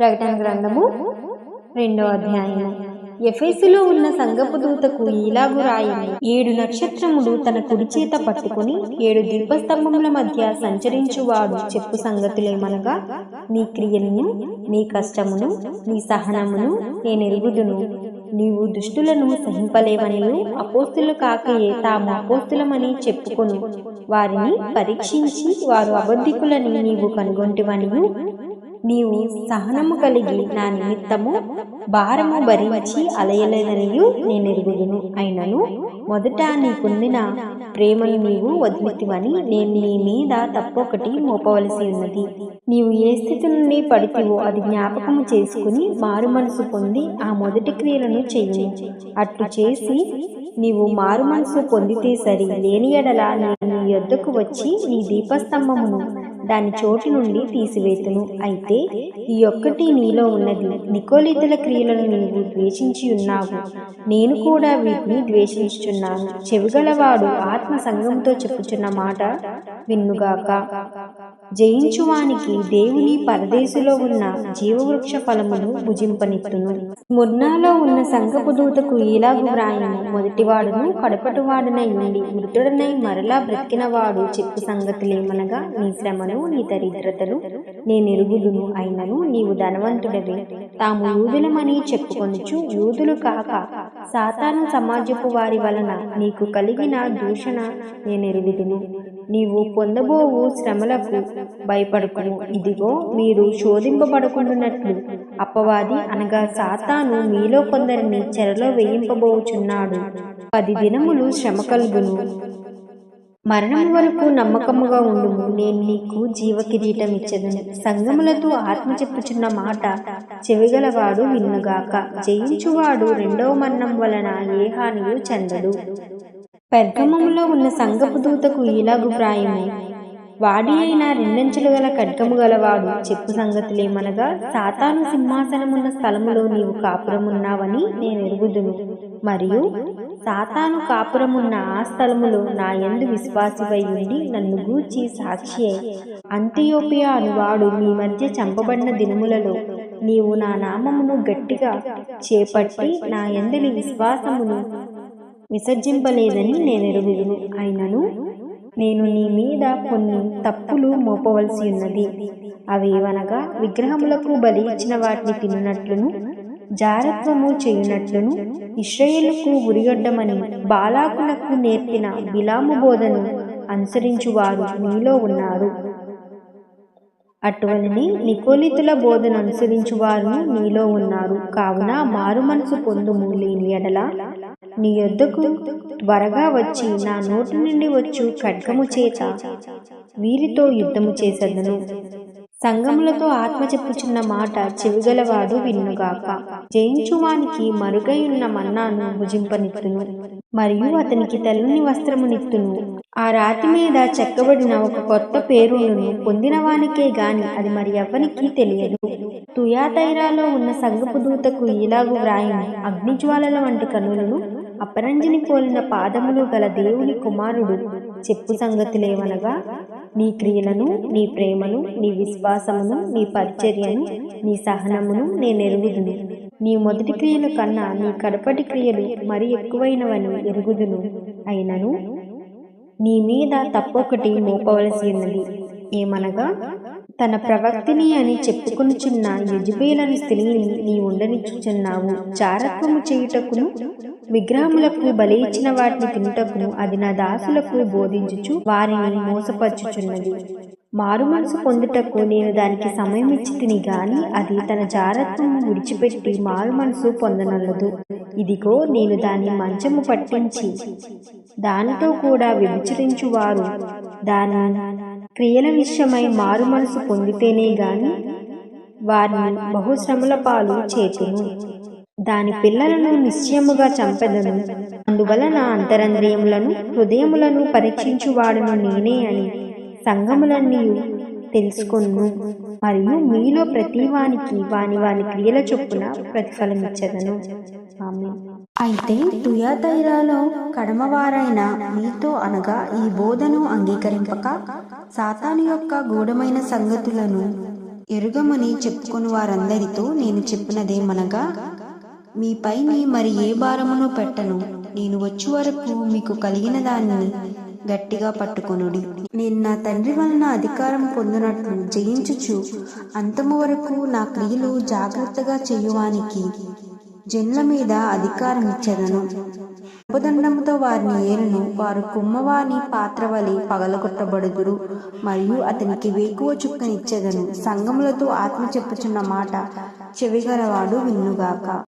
ప్రకటన గ్రంథము 2వ అధ్యాయము. ఎఫెసులో ఉన్న సంఘపు దూతకు ఇలాగు రాయుము. 7 నక్షత్రములు తన కుడి చేత పట్టుకుని 7 దీపస్తంభముల మధ్య సంచరించువాడు చెప్పు సంగతులేమనగా, నీ క్రియలను, నీ కష్టమును, నీ సహనమును నేనెరుగుదును. నీవు దుష్టులను సహింపలేవనియు, అపోస్తులు కాకయే తాము అపోస్తులమని చెప్పుకొను వారిని పరీక్షించి వారు అబద్ధికులని నీవు కనుగొంటివనియు, నీవు సహనము కలిగి నా నిమిత్తము భారము భరించి అలయలేదనియు నేనెరుగుదును. అయినను మొదట నీకుందిన ప్రేమను నీవు వదిలితివని నేను నీ మీద తప్పొకటి మోపవలసి ఉన్నది. నీవు ఏ స్థితి నుండి పడితివో అది జ్ఞాపకము చేసుకుని మారు మనసు పొంది ఆ మొదటి క్రియలను చెయ్యి. అట్లు చేసి నీవు మారు మనసు పొందితే సరి, లేని ఎడల నేను నీ యొద్దకు వచ్చి నీ దీపస్తంభమును దాని చోటు నుండి తీసివేతును. అయితే ఈ ఒక్కటి నీలో ఉన్నది, నికోలితుల క్రియలను నీవు ద్వేషించి ఉన్నావు, నేను కూడా వీటిని ద్వేషించుచున్నాను. చెవిగలవాడు ఆత్మ సంఘంతో చెప్పుచున్న మాట విన్నుగాక. జయించువానికి దేవుని పరదేశులో ఉన్న జీవవృక్ష ఫలమును భుజింపనిత్తును. స్ముర్నాలో ఉన్న సంఘపు దూతకు ఇలాగు వ్రాయుము. మొదటివాడును కడపటివాడునై ఉండి మృతుడనై మరలా బ్రతికినవాడు చెప్పు సంగతులేమనగా, నీ శ్రమను, నీ దరిద్రతను నేనెరుగుదును. అయినను నీవు ధనవంతుడవే, తాము యూదులమని చెప్పుకొనుచు యూదులు కాక సాతాను సమాజపు వారి వలన నీకు కలిగిన దూషణ నేనెరుగుదును. నీవు పొందబోవు శ్రమలకు భయపడకుము. ఇదిగో, మీరు శోధింపబడకుండానట్లు అపవాది అనగా సాతాను మీలో కొందరిని చెరలో వేయింపబోచున్నాడు. 10 దినములు శ్రమ కలుగును. మరణం వరకు నమ్మకముగా ఉండుము, నేను నీకు జీవ కిరీటం ఇచ్చెదను. సంగములతో ఆత్మ చెప్పుచున్న మాట చెవిగలవాడు విన్నుగాక. జయించువాడు రెండవ మరణం వలన ఏ హానియు చెందడు. పెర్గమములో ఉన్న సంఘపు దూతకు ఇలాగు వ్రాయుము. వాడి అయిన 2 అంచులు గల ఖడ్గము గలవాడు చెప్పు సంగతులేమనగా, సాతాను సింహాసనమున్న స్థలములో నీవు కాపురమున్నావని నేనెరుగుదును. మరియు సాతాను కాపురమున్న ఆ స్థలములో నా యందు విశ్వాసివై ఉండి నన్ను గూర్చి సాక్షి అయి అంతియోపియా అనువాడు మీ మధ్య చంపబడిన దినములలో నీవు నా నామమును గట్టిగా చేపట్టి నా యందలి విశ్వాసమును విసర్జింపలేదని నేనెరుగుదును. అయినను నేను నీ మీద కొన్ని తప్పులు మోపవలసి ఉన్నది. అవేవనగా, విగ్రహములకు బలి ఇచ్చిన వాటిని తిన్నట్లును, జారత్వము చేయునట్లును, ఇశ్రాయేలుకు ఉరిగొడ్డమని బాలాకులకు నేర్పిన బిలాము బోధను అనుసరించువారు మీలో ఉన్నారు. అటువలనే నికోలితుల బోధన అనుసరించువారు నీలో ఉన్నారు. కావున మారు మనసు పొందుము, లేని ఎడల నీ యొద్దకు త్వరగా వచ్చి నా నోటి నుండి వచ్చు ఖడ్గము చేత వీరితో యుద్ధము చేసేదను. సంగములతో ఆత్మ చెప్పుచున్న మాట చెవిగలవాడు విన్నుగాక. జయించువానికి మరుగై ఉన్న మన్నాను భుజింపనిత్తును, మరియు అతనికి తెల్లని వస్త్రమునిత్తును. ఆ రాతి మీద చెక్కబడిన ఒక కొత్త పేరును పొందిన వానికే గాని అది మరి ఎవరికి తెలియదు. తుయాతైరాలో ఉన్న సంఘపు దూతకు ఇలాగు వ్రాయుము. అగ్నిజ్వాలల వంటి కనులను, అపరంజిని పోలిన పాదములు గల దేవుని కుమారుడు చెప్పు సంగతులేమనగా, నీ క్రియలను, నీ ప్రేమను, నీ విశ్వాసమును, నీ పరిచర్యను, నీ సహనమును నేనెరుగుదును. నీ మొదటి క్రియల కన్నా నీ కడపటి క్రియలు మరి ఎక్కువైనవని ఎరుగుదును. అయినను నీ మీద తప్పొకటి మోపవలసి ఉన్నది. ఏమనగా, తన ప్రవక్తిని అని చెప్పుకొనుచున్న యెజబెలను స్త్రీని నీ ఉండనిచ్చుచున్నావు. జారత్వము చేయుటకును, విగ్రహములకు బలి ఇచ్చిన వాటిని తినుటకును అది నా దాసులకు బోధించుచు వారిని మోసపరచుచున్నది. మారు మనసు పొందుటకు నేను దానికి సమయం ఇచ్చి తిని గాని అది తన జారత్వము విడిచిపెట్టి మారు మనసు పొందనల్లదు. ఇదిగో, నేను దాని మంచము పట్టించి దానితో కూడా వ్యభిచరించువారు దాని క్రియల విషయమై మారు మనసు పొందితేనే గాని వారిని బహుశ్రమల పాలు చేతును. దాని పిల్లలను నిశ్చయముగా చంపెదను. అందువలన అంతరంద్రియములను హృదయములను పరీక్షించువాడును నేనే అని సంఘములన్నీ తెలుసుకొను. మరియు మీలో ప్రతివానికి వాని వాని క్రియల చొప్పున ప్రతిఫలమిచ్చెదను. ఆమేన్. అయితే తుయాతైరాలో కడమవారైన మీతో అనగా ఈ బోధను అంగీకరింపక సాతాను యొక్క గూఢమైన సంగతులను ఎరుగమని చెప్పుకొని వారందరితో నేను చెప్పినదేమనగా, మీపైని మరి ఏ భారమును పెట్టను. నేను వచ్చి వరకు మీకు కలిగిన దానిని గట్టిగా పట్టుకొనుడి. నేను నా తండ్రి వలన అధికారం పొందినట్లు జయించుచు అంతము వరకు నా క్రియలు జాగ్రత్తగా చేయువానికి జనుల మీద అధికారం ఇచ్చెదను. ఉపదండముతో వారిని ఏలును. వారు కుమ్మవాని పాత్ర వలె పగలగొట్టబడుదురు. మరియు అతనికి వేకువ చుక్కనిచ్చెదను. సంగములతో ఆత్మ చెప్పుచున్న మాట చెవిగలవాడు విన్నుగాక.